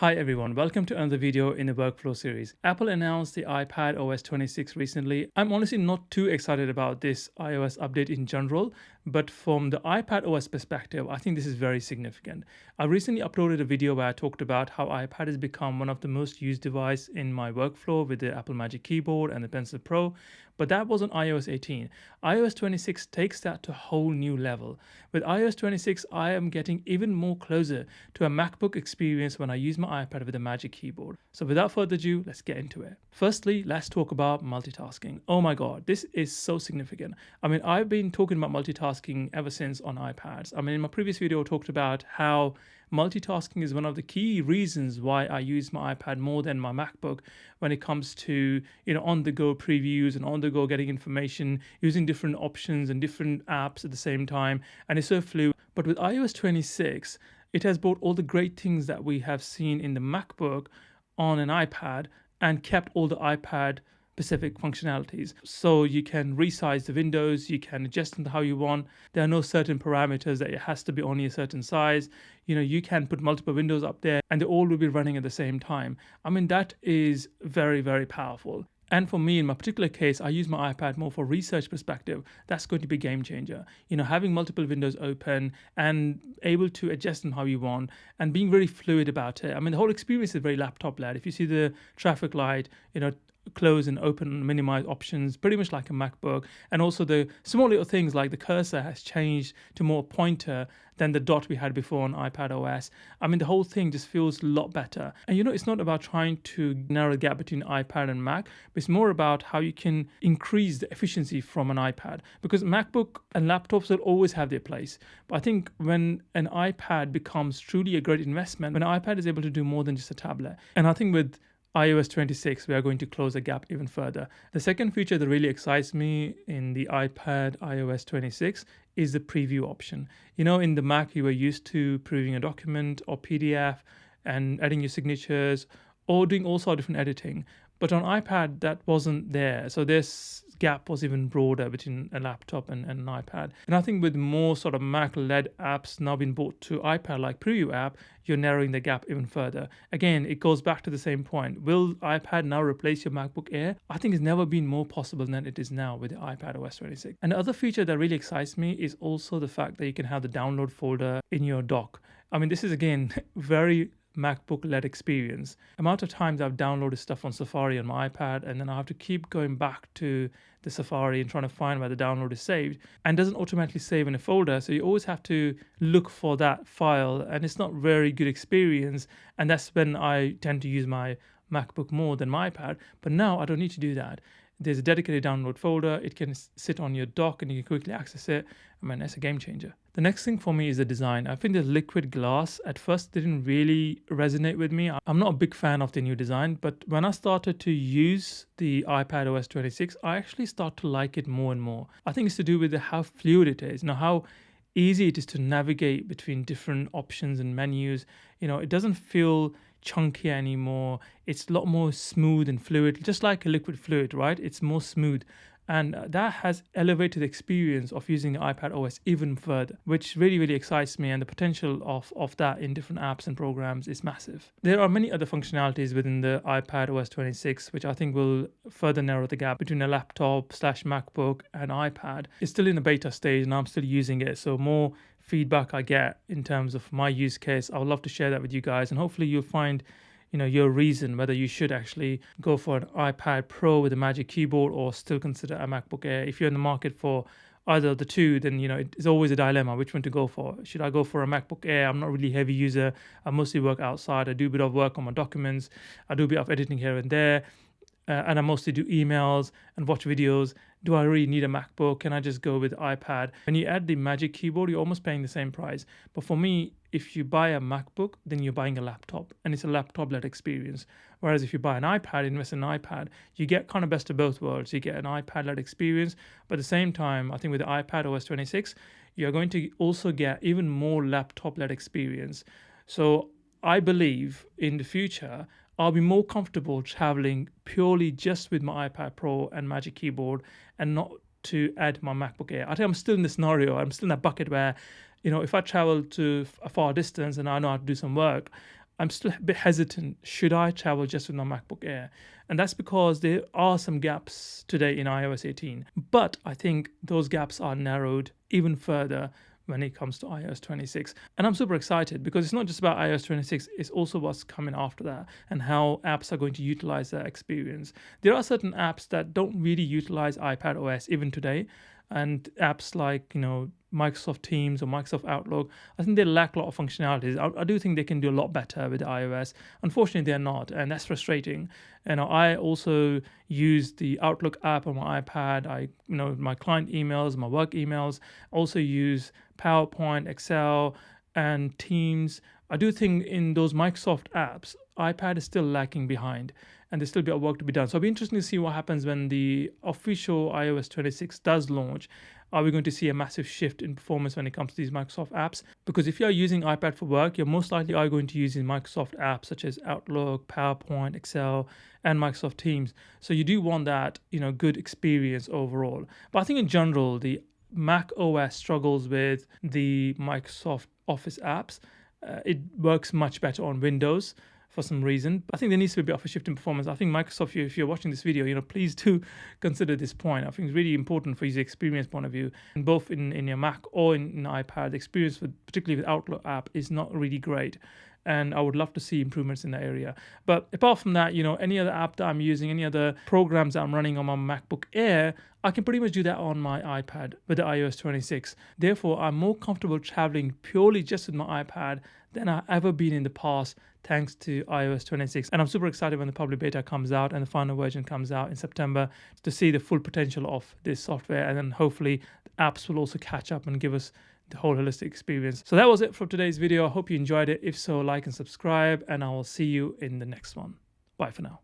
Hi everyone, welcome to another video in the workflow series. Apple announced the iPadOS 26 recently. I'm honestly not too excited about this iOS update in general, but from the iPadOS perspective, I think this is very significant. I recently uploaded a video where I talked about how iPad has become one of the most used devices in my workflow with the Apple Magic Keyboard and the Pencil Pro, but that was on iOS 18. iOS 26 takes that to a whole new level. With iOS 26, I am getting even more closer to a MacBook experience when I use my iPad with a Magic Keyboard. So without further ado, let's get into it. Firstly, let's talk about multitasking. Oh my god, this is so significant. I mean, I've been talking about multitasking ever since on iPads. I mean, in my previous video, I talked about how multitasking is one of the key reasons why I use my iPad more than my MacBook when it comes to, on-the-go previews and on-the-go getting information, using different options and different apps at the same time, and it's so fluid. But with iOS 26, it has brought all the great things that we have seen in the MacBook on an iPad and kept all the iPad specific functionalities. So you can resize the windows, you can adjust them how you want. There are no certain parameters that it has to be only a certain size. You can put multiple windows up there and they all will be running at the same time. I mean, that is very, very powerful. And for me, in my particular case, I use my iPad more for research perspective. That's going to be a game changer. Having multiple windows open and able to adjust them how you want and being very fluid about it. I mean, the whole experience is very laptop led. If you see the traffic light, close and open, minimize options, pretty much like a MacBook. And also the small little things like the cursor has changed to more pointer than the dot we had before on iPadOS. I mean, the whole thing just feels a lot better. And it's not about trying to narrow the gap between iPad and Mac, but it's more about how you can increase the efficiency from an iPad. Because MacBook and laptops will always have their place. But I think when an iPad becomes truly a great investment, when an iPad is able to do more than just a tablet. And I think with iOS 26, we are going to close the gap even further. The second feature that really excites me in the iPad iOS 26 is the preview option. In the Mac, you were used to previewing a document or PDF and adding your signatures or doing all sorts of different editing. But on iPad, that wasn't there. So this gap was even broader between a laptop and an iPad. And I think with more sort of Mac-led apps now being brought to iPad, like Preview app, you're narrowing the gap even further. Again, it goes back to the same point. Will iPad now replace your MacBook Air? I think it's never been more possible than it is now with the iPadOS 26. And the other feature that really excites me is also the fact that you can have the download folder in your dock. I mean, this is, again, very MacBook-led experience. Amount of times I've downloaded stuff on Safari on my iPad and then I have to keep going back to the Safari and trying to find where the download is saved, and doesn't automatically save in a folder, so you always have to look for that file, and it's not very good experience. And that's when I tend to use my MacBook more than my iPad. But now I don't need to do that. There's a dedicated download folder. It can sit on your dock and you can quickly access it. I mean, that's a game changer. The next thing for me is the design. I think the liquid glass at first didn't really resonate with me. I'm not a big fan of the new design, but when I started to use the iPadOS 26, I actually start to like it more and more. I think it's to do with how fluid it is, how easy it is to navigate between different options and menus. It doesn't feel chunky anymore. It's a lot more smooth and fluid, just like a liquid fluid, right? It's more smooth. And that has elevated the experience of using the iPadOS even further, which really, really excites me. And the potential of that in different apps and programs is massive. There are many other functionalities within the iPadOS 26, which I think will further narrow the gap between a laptop/MacBook and iPad. It's still in the beta stage and I'm still using it. So more feedback I get in terms of my use case, I would love to share that with you guys. And hopefully you'll find your reason whether you should actually go for an iPad Pro with a Magic Keyboard or still consider a MacBook Air. If you're in the market for either of the two, then it's always a dilemma which one to go for. Should I go for a MacBook Air? I'm not really a heavy user. I mostly work outside. I do a bit of work on my documents. I do a bit of editing here and there. And I mostly do emails and watch videos. Do I really need a MacBook? Can I just go with iPad? When you add the Magic Keyboard, you're almost paying the same price. But for me, if you buy a MacBook, then you're buying a laptop, and it's a laptop-led experience. Whereas if you buy an iPad, invest in an iPad, you get kind of best of both worlds. You get an iPad-led experience, but at the same time, I think with the iPadOS 26, you're going to also get even more laptop-led experience. So I believe in the future, I'll be more comfortable traveling purely just with my iPad Pro and Magic Keyboard and not to add my MacBook Air. I think I'm still in the scenario, I'm still in that bucket where, if I travel to a far distance and I know how to do some work, I'm still a bit hesitant. Should I travel just with my MacBook Air? And that's because there are some gaps today in iOS 18. But I think those gaps are narrowed even further when it comes to iOS 26. And I'm super excited because it's not just about iOS 26, it's also what's coming after that and how apps are going to utilize that experience. There are certain apps that don't really utilize iPadOS even today. And apps like, Microsoft Teams or Microsoft Outlook, I think they lack a lot of functionalities. I do think they can do a lot better with iOS. Unfortunately, they're not, and that's frustrating. And I also use the Outlook app on my iPad. My client emails, my work emails. Also use PowerPoint, Excel, and Teams. I do think in those Microsoft apps, iPad is still lacking behind, and there's still a bit of work to be done. So it'll be interesting to see what happens when the official iOS 26 does launch. Are we going to see a massive shift in performance when it comes to these Microsoft apps? Because if you're using iPad for work, you're most likely are going to use these Microsoft apps such as Outlook, PowerPoint, Excel, and Microsoft Teams. So you do want that, good experience overall. But I think in general, the Mac OS struggles with the Microsoft Office apps. It works much better on Windows for some reason. I think there needs to be a bit of a shift in performance. I think Microsoft, if you're watching this video, please do consider this point. I think it's really important for user experience point of view. And both in your Mac or in iPad, the experience, particularly with Outlook app, is not really great. And I would love to see improvements in that area. But apart from that, any other app that I'm using, any other programs that I'm running on my MacBook Air, I can pretty much do that on my iPad with the iOS 26. Therefore, I'm more comfortable traveling purely just with my iPad than I've ever been in the past, thanks to iOS 26. And I'm super excited when the public beta comes out and the final version comes out in September to see the full potential of this software. And then hopefully the apps will also catch up and give us the whole holistic experience. So that was it for today's video. I hope you enjoyed it. If so, like and subscribe, and I will see you in the next one. Bye for now.